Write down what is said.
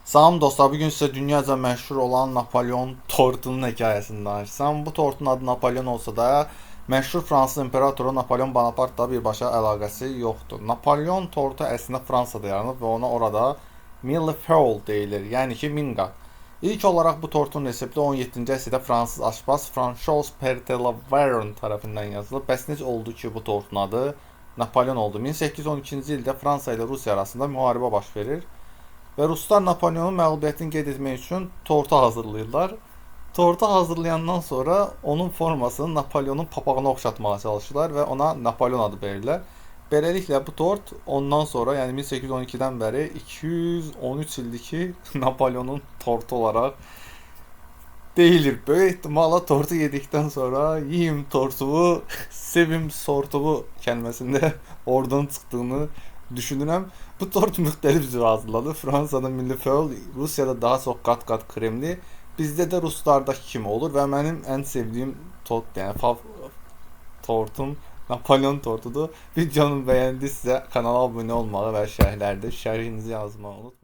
Salam dostlar, bugün size dünyaca məşhur olan Napolyon tortunun hikayesini danışsam. Bu tortun adı Napolyon olsa da məşhur Fransız imperatoru Napolyon Bonaparte'la birbaşa əlaqəsi yoxdur. Napolyon tortu əslində Fransada yaranıb və ona orada millefeuille deyilir, yəni ki minqa. İlk olarak bu tortun resepti 17-ci əsrdə Fransız aşpaz François Pertelaveron tərəfindən yazılıb. Bəs necə oldu ki bu tortun adı Napolyon oldu? 1812-ci ildə Fransa ilə Rusiya arasında müharibə baş verir. Və Ruslar Napolyonun məğlubiyyətini qeyd etmək üçün tortu hazırlayırlar. Tortu hazırlayandan sonra onun formasını Napolyonun papağına oxşatmağa çalışırlar və ona Napolyon adı verirlər. Beləliklə bu tort ondan sonra, yəni 1812-dən bəri 213 ildir ki, Napolyonun tortu olaraq deyilir. Böyük ihtimalla tortu yedikten sonra yiyeyim tortumu, sevim sortumu kəlməsində oradan çıxdığını düşünürəm. Bu tort müxtəlif cür hazırlanır. Fransada millefeuille, Rusiyada daha çox qat-qat kremli, bizdə də Ruslardakı kimi olur və mənim ən sevdiyim tort, yəni tortum Napolyon tortudur. Videonu bəyəndinizsə kanala abunə olmağı və şərhlərdə şərhinizi yazmağı unutmayın.